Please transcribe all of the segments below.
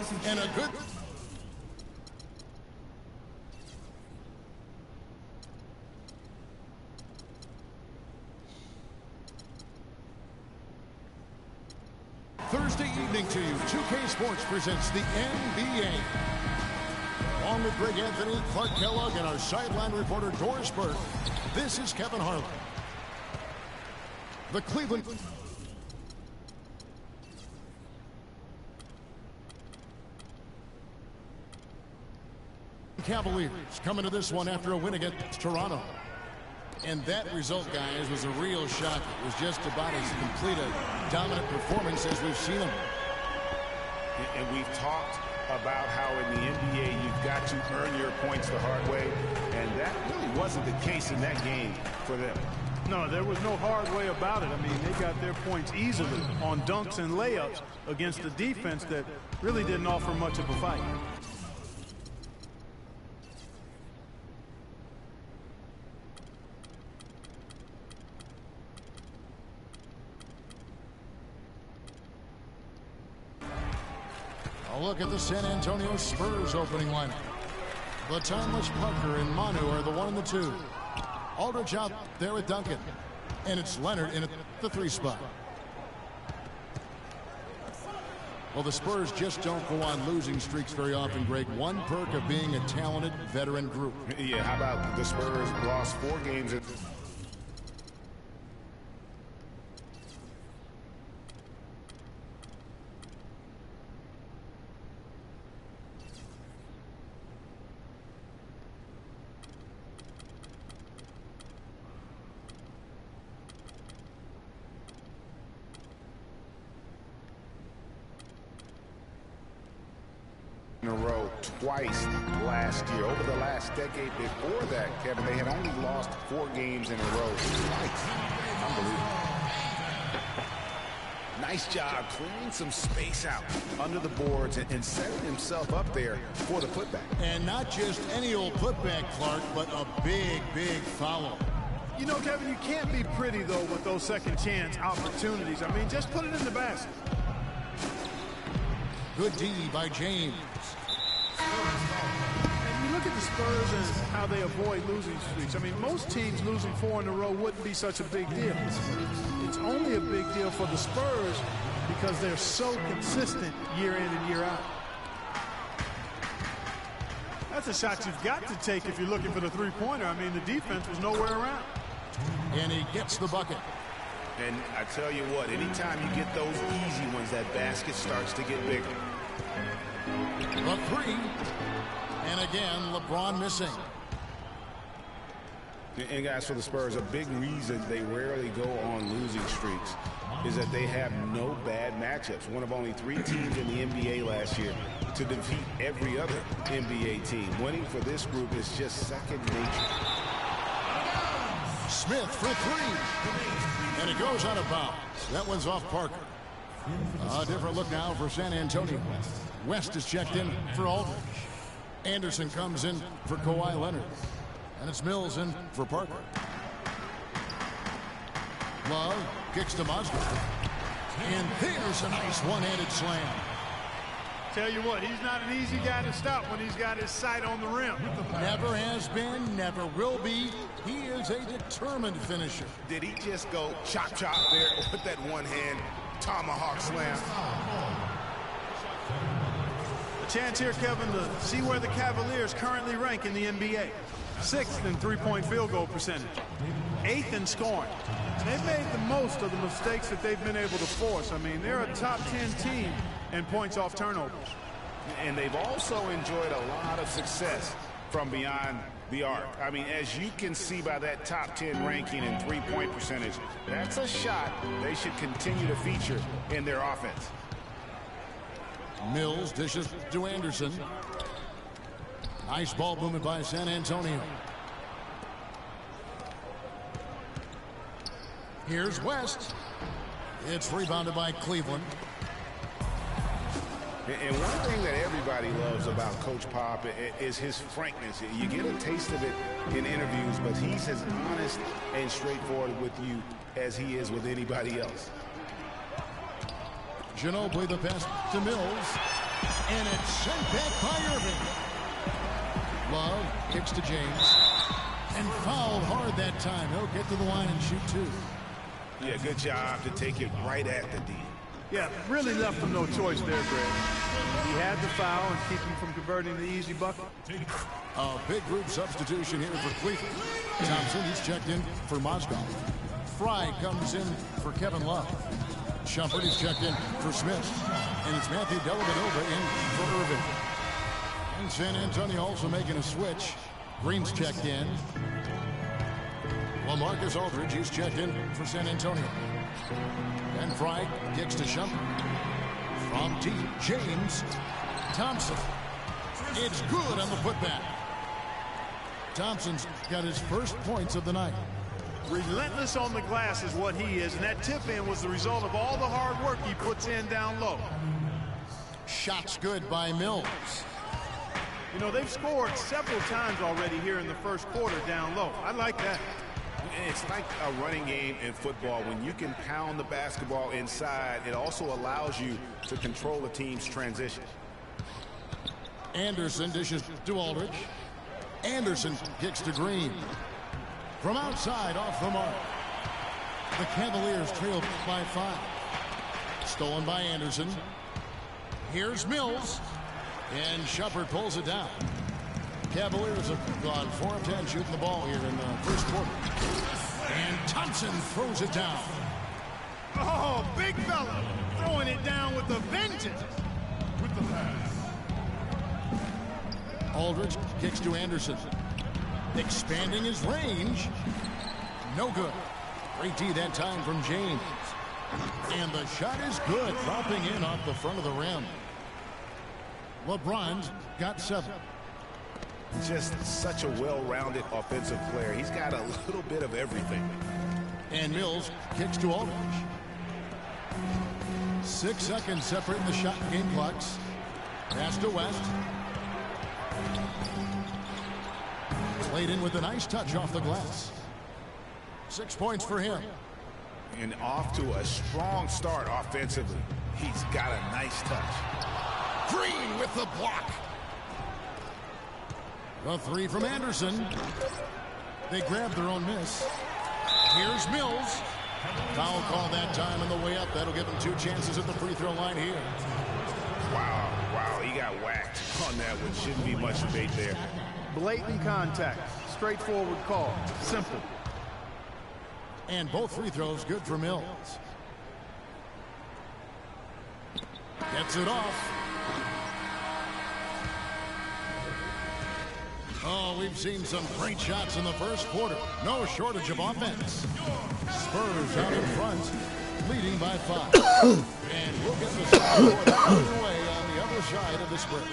And a good... Thursday evening to you, 2K Sports presents the NBA. Along with Greg Anthony, Clark Kellogg, and our sideline reporter Doris Burke, this is Kevin Harlan. The Cleveland Cavaliers coming to this one after a win against Toronto. And that result, guys, was a real shock. It was just about as complete a dominant performance as we've seen them. And we've talked about how in the NBA you've got to earn your points the hard way, and that really wasn't the case in that game for them. No, there was no hard way about it. I mean, they got their points easily on dunks and layups against a defense that really didn't offer much of a fight. A look at the San Antonio Spurs opening lineup. The timeless Parker and Manu are the 1 and the 2. Aldridge out there with Duncan. And it's Leonard in at the 3 spot. Well, the Spurs just don't go on losing streaks very often, Greg. One perk of being a talented veteran group. Yeah, how about the Spurs lost 4 games? In a row twice last year. Over the last decade before that, Kevin, they had only lost 4 games in a row twice. Unbelievable. Nice job clearing some space out under the boards and setting himself up there for the putback. And not just any old putback, Clark, but a big, big foul. You know, Kevin, you can't be pretty, though, with those second chance opportunities. I mean, just put it in the basket. Good D by James. And you look at the Spurs and how they avoid losing streaks. I mean, most teams losing 4 in a row wouldn't be such a big deal. It's only a big deal for the Spurs because they're so consistent year in and year out. That's a shot you've got to take if you're looking for the three-pointer. I mean, the defense was nowhere around. And he gets the bucket. And I tell you what, anytime you get those easy ones, that basket starts to get bigger. The 3. And again, LeBron missing. And guys, for the Spurs, a big reason they rarely go on losing streaks is that they have no bad matchups. One of only 3 teams in the NBA last year to defeat every other NBA team. Winning for this group is just second nature. Smith for 3. And it goes out of bounds. That one's off Parker. A different look now for San Antonio. West is checked in for Aldridge. Anderson comes in for Kawhi Leonard. And it's Mills in for Parker. Love kicks to Musgrave. And there's a nice one-handed slam. Tell you what, he's not an easy guy to stop when he's got his sight on the rim. Never has been, never will be. He is a determined finisher. Did he just go chop-chop there with that one-hand tomahawk slam? A chance here, Kevin, to see where the Cavaliers currently rank in the NBA. 6th in three-point field goal percentage. 8th in scoring. And they've made the most of the mistakes that they've been able to force. I mean, they're a top 10 team in points off turnovers. And they've also enjoyed a lot of success from beyond the arc. I mean, as you can see by that top 10 ranking and three-point percentage, that's a shot they should continue to feature in their offense. Mills dishes to Anderson. Nice ball movement by San Antonio. Here's West. It's rebounded by Cleveland. And one thing that everybody loves about Coach Pop is his frankness. You get a taste of it in interviews, but he's as honest and straightforward with you as he is with anybody else. Ginobili the pass to Mills. And it's sent back by Irving. Love kicks to James. And fouled hard that time. He'll get to the line and shoot two. Yeah, good job to take it right at the D. Yeah, really left him no choice there, Greg. He had the foul and keep him from converting the easy bucket. A big group substitution here for Cleveland. Thompson, he's checked in for Mozgov. Fry comes in for Kevin Love. Shumpert is checked in for Smith. And it's Matthew Dellavedova in for Irving. And San Antonio also making a switch. Green's checked in. Well, Marcus Aldridge, he's checked in for San Antonio. And Fry kicks to Shumpert. From T. James. Thompson. It's good on the putback. Thompson's got his first points of the night. Relentless on the glass is what he is, and that tip-in was the result of all the hard work he puts in down low. Shots good by Mills. You know, they've scored several times already here in the first quarter down low. I like that. It's like a running game in football. When you can pound the basketball inside, it also allows you to control a team's transition. Anderson dishes to Aldridge. Anderson kicks to Green. From outside, off the mark. The Cavaliers trail by 5. Stolen by Anderson. Here's Mills. And Shumpert pulls it down. Cavaliers have gone 4 of 10 shooting the ball here in the first quarter. And Thompson throws it down. Oh, big fella throwing it down with a vengeance. With the pass. Aldridge kicks to Anderson. Expanding his range. No good. Great D that time from James. And the shot is good, dropping in off the front of the rim. LeBron's got 7. Just such a well-rounded offensive player. He's got a little bit of everything. And Mills kicks to Aldridge. 6 seconds separating the shot game clocks. Pass to West. Played in with a nice touch off the glass. 6 points for him. And off to a strong start offensively. He's got a nice touch. Green with the block. A 3 from Anderson. They grab their own miss. Here's Mills. Foul call that time on the way up. That'll give him 2 chances at the free throw line here. Wow, he got whacked on that one. Shouldn't be much debate there. Blatant contact. Straightforward call. Simple. And both free throws good for Mills. Gets it off. Oh, we've seen some great shots in the first quarter. No shortage of offense. Spurs out in front, leading by 5. And we'll get the second quarter underway on the other side of the spread.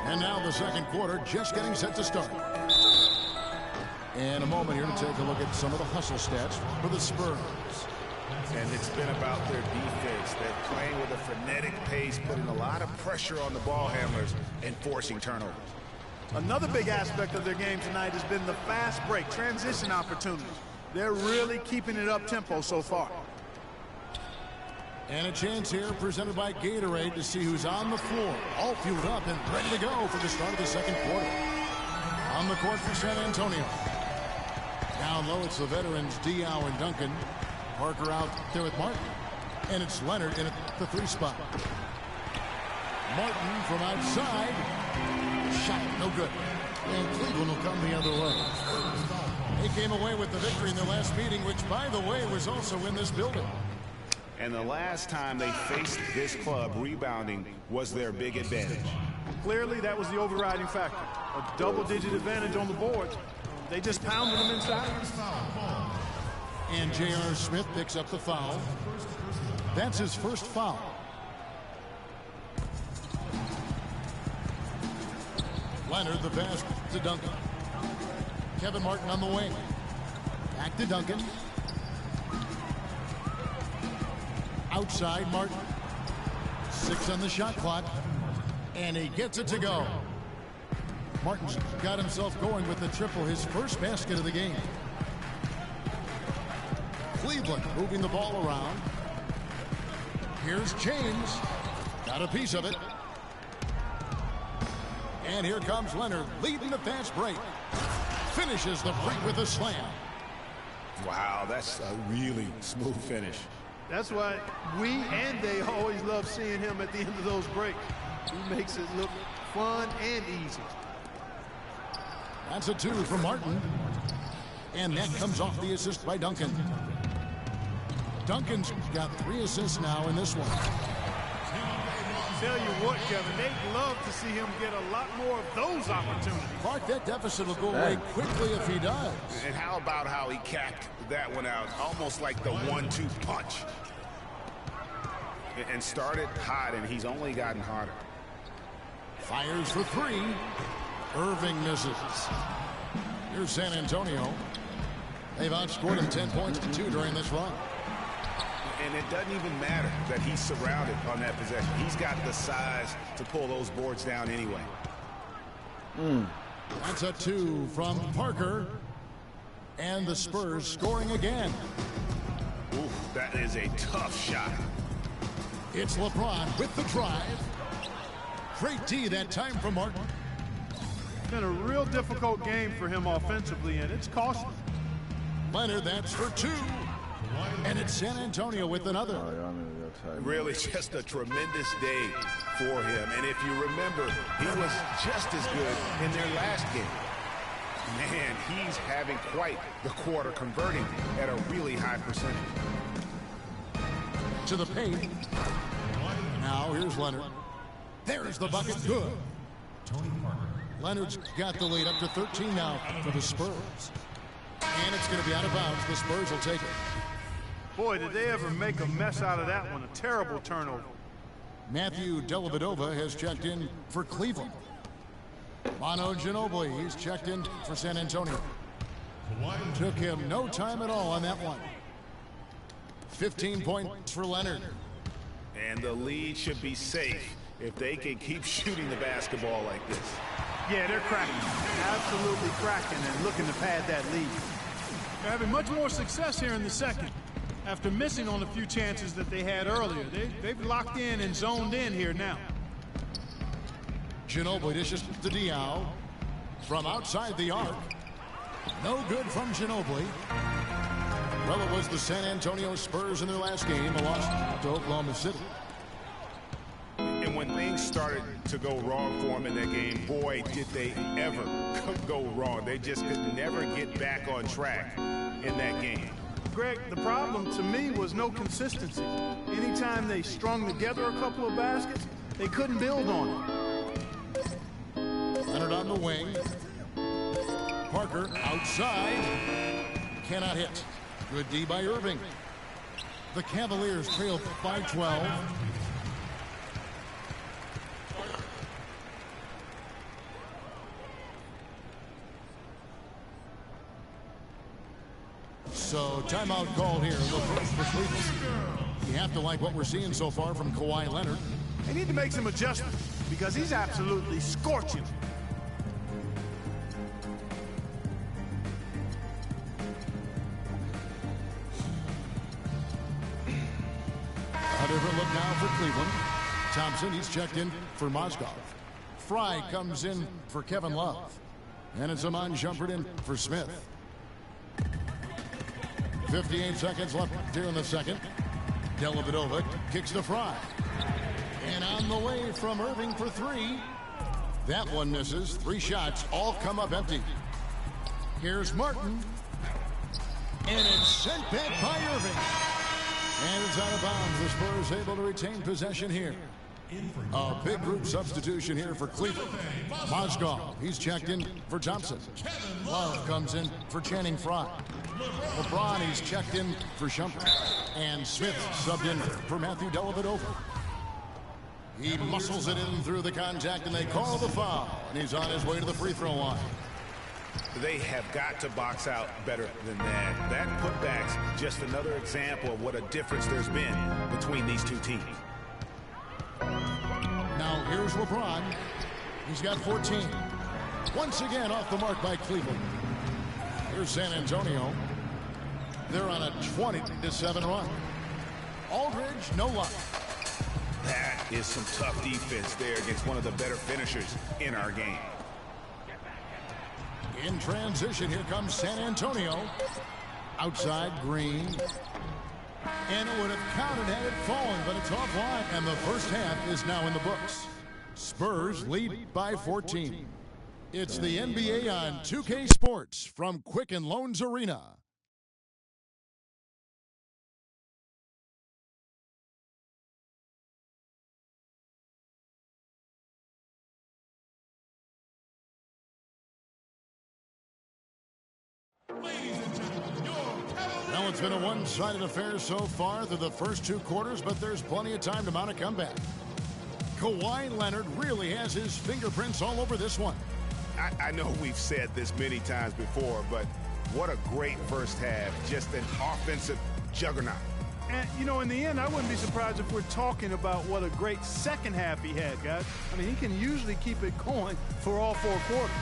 And now the second quarter just getting set to start. And a moment here to take a look at some of the hustle stats for the Spurs. And it's been about their defense. They're playing with a frenetic pace, putting a lot of pressure on the ball handlers and forcing turnovers. Another big aspect of their game tonight has been the fast break, transition opportunities. They're really keeping it up tempo so far. And a chance here presented by Gatorade to see who's on the floor. All fueled up and ready to go for the start of the second quarter. On the court for San Antonio. Down low, it's the veterans Diaw and Duncan. Parker out there with Martin. And it's Leonard in at the 3 spot. Martin from outside. Shot no good. And Cleveland will come the other way. They came away with the victory in their last meeting, which, by the way, was also in this building. And the last time they faced this club, rebounding was their big advantage. Clearly, that was the overriding factor. A double-digit advantage on the boards. They just pounded them inside. And J.R. Smith picks up the foul. That's his first foul. Leonard, the pass to Duncan. Kevin Martin on the wing. Back to Duncan. Outside, Martin. 6 on the shot clock. And he gets it to go. Martin's got himself going with the triple, his first basket of the game. Cleveland moving the ball around. Here's James. Got a piece of it. And here comes Leonard, leading the fast break. Finishes the break with a slam. Wow, that's a really smooth finish. That's why we and they always love seeing him at the end of those breaks. He makes it look fun and easy. That's a 2 from Martin. And that comes off the assist by Duncan. Duncan's got 3 assists now in this one. Tell you what, Kevin, they'd love to see him get a lot more of those opportunities. Mark, that deficit will go away quickly if he does. And how about how he capped that one out, almost like the 1-2 punch. And started hot, and he's only gotten hotter. Fires for 3. Irving misses. Here's San Antonio. They've outscored him 10 points to 2 during this run. And it doesn't even matter that he's surrounded on that possession. He's got the size to pull those boards down anyway. That's a 2 from Parker. And the Spurs scoring again. Oof, that is a tough shot. It's LeBron with the drive. Great D that time from Martin. It's been a real difficult game for him offensively, and it's costly. Leonard, that's for 2. And it's San Antonio with another. Really just a tremendous day for him. And if you remember, he was just as good in their last game. Man, he's having quite the quarter, converting at a really high percentage. To the paint. Now here's Leonard. There's the bucket. Good. Leonard's got the lead up to 13 now for the Spurs. And it's going to be out of bounds. The Spurs will take it. Boy, did they ever make a mess out of that one. A terrible turnover. Matthew Dellavedova has checked in for Cleveland. Manu Ginobili, he's checked in for San Antonio. Took him no time at all on that one. 15 points for Leonard. And the lead should be safe if they can keep shooting the basketball like this. Yeah, they're cracking. Absolutely cracking and looking to pad that lead. They're having much more success here in the second. After missing on a few chances that they had earlier, they've locked in and zoned in here now. Ginobili dishes to Diaw from outside the arc. No good from Ginobili. Well, it was the San Antonio Spurs in their last game, a loss to Oklahoma City. And when things started to go wrong for them in that game, boy, did they ever go wrong. They just could never get back on track in that game. Greg, the problem to me was no consistency. Anytime they strung together a couple of baskets, they couldn't build on it. Leonard on the wing. Parker outside. Cannot hit. Good D by Irving. The Cavaliers trail by 12. So timeout called here. The first for Cleveland. You have to like what we're seeing so far from Kawhi Leonard. They need to make some adjustments because he's absolutely scorching. A different look now for Cleveland. Thompson, he's checked in for Mozgov. Fry comes in for Kevin Love. And it's Amon Shumpert in for Smith. 58 seconds left here in the second. Dellavedova kicks to Fry. And on the way from Irving for 3. That one misses. 3 shots all come up empty. Here's Martin. And it's sent back by Irving. And it's out of bounds. The Spurs able to retain possession here. A big group substitution here for Cleveland. Mozgov, he's checked in for Thompson. Love comes in for Channing Frye. LeBron, he's checked in for Shumpert. And Smith subbed in for Matthew Dellavedova. He muscles it in through the contact, and they call the foul. And he's on his way to the free throw line. They have got to box out better than that. That putback's just another example of what a difference there's been between these two teams. Now here's LeBron. He's got 14. Once again off the mark by Cleveland. Here's San Antonio. They're on a 20-7 run. Aldridge, no luck. That is some tough defense there against one of the better finishers in our game. In transition, here comes San Antonio. Outside, Green. And it would have counted had it fallen, but it's offline. And the first half is now in the books. Spurs lead by 14. It's the NBA on 2K Sports from Quicken Loans Arena. Well, it's been a one-sided affair so far through the first two quarters, but there's plenty of time to mount a comeback. Kawhi Leonard really has his fingerprints all over this one. I know we've said this many times before, but what a great first half. Just an offensive juggernaut. And, you know, in the end, I wouldn't be surprised if we're talking about what a great second half he had, guys. I mean, he can usually keep it going for all four quarters.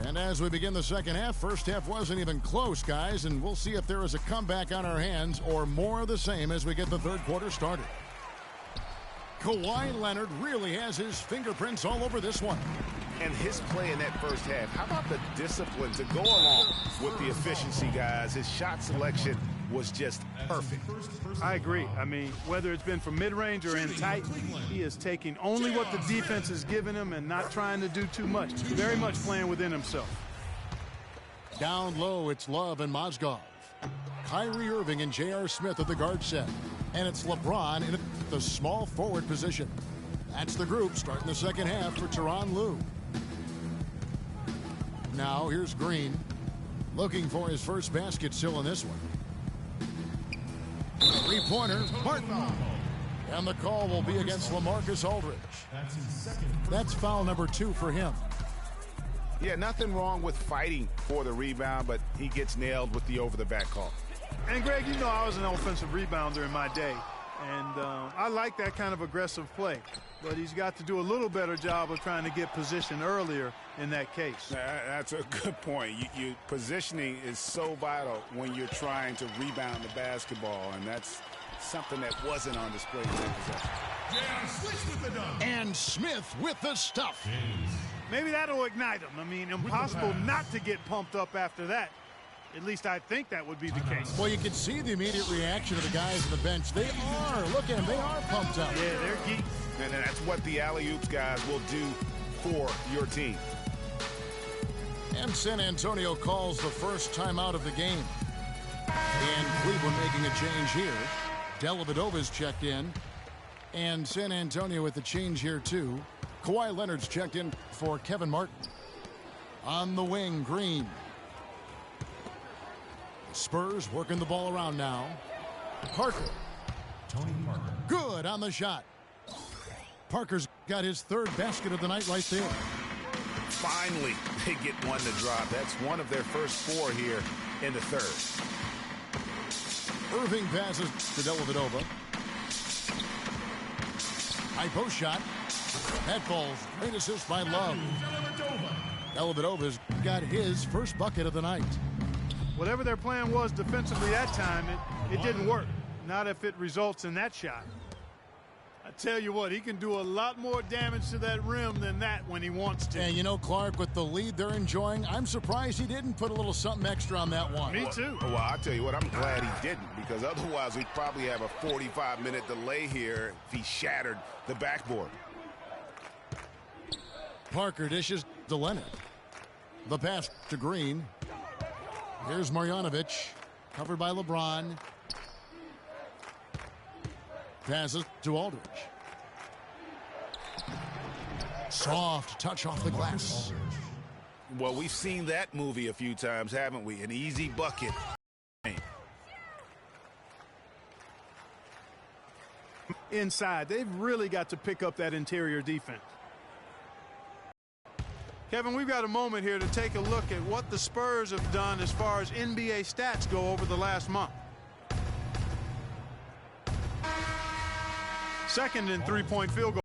And as we begin the second half, first half wasn't even close, guys, and we'll see if there is a comeback on our hands or more of the same as we get the third quarter started. Kawhi Leonard really has his fingerprints all over this one. And his play in that first half, how about the discipline to go along with the efficiency, guys? His shot selection was just perfect. I agree. I mean, whether it's been from mid-range or in tight, he is taking only what the defense is giving him and not trying to do too much. Very much playing within himself. Down low, it's Love and Mozgov. Kyrie Irving and J.R. Smith at the guard set. And it's LeBron in the small forward position. That's the group starting the second half for Tyronn Lue. Now here's Green looking for his first basket still in this one. Three-pointer, Martin. And the call will be against LaMarcus Aldridge. That's foul number 2 for him. Yeah, nothing wrong with fighting for the rebound, but he gets nailed with the over-the-back call. And, Greg, you know I was an offensive rebounder in my day. And I like that kind of aggressive play. But he's got to do a little better job of trying to get position earlier in that case. That's a good point. Positioning is so vital when you're trying to rebound the basketball, and that's something that wasn't on display in that possession. And Smith with the stuff. Maybe that'll ignite him. I mean, impossible not to get pumped up after that. At least I think that would be the case. Well, you can see the immediate reaction of the guys on the bench. They are. Look at them. They are pumped up. Yeah, they're geeks. And that's what the alley-oops guys will do for your team. And San Antonio calls the first timeout of the game. And Cleveland making a change here. Dellavedova's checked in. And San Antonio with the change here, too. Kawhi Leonard's checked in for Kevin Martin. On the wing, Green. Spurs working the ball around now. Parker. Tony Parker. Good on the shot. Parker's got his third basket of the night right there. Finally, they get one to drop. That's one of their first 4 here in the third. Irving passes to Dellavedova. High post shot. That falls. Great assist by Love. Dellavedova's got his first bucket of the night. Whatever their plan was defensively that time, it didn't work. Not if it results in that shot. I tell you what, he can do a lot more damage to that rim than that when he wants to. And you know, Clark, with the lead they're enjoying, I'm surprised he didn't put a little something extra on that one. Me too. Well, I'll tell you what, I'm glad he didn't, because otherwise we'd probably have a 45-minute delay here if he shattered the backboard. Parker dishes to Leonard. The pass to Green. Here's Marjanovic, covered by LeBron. Passes to Aldridge. Soft touch off the glass. Well, we've seen that movie a few times, haven't we? An easy bucket. Inside, they've really got to pick up that interior defense. Kevin, we've got a moment here to take a look at what the Spurs have done as far as NBA stats go over the last month. Second in three-point field goal.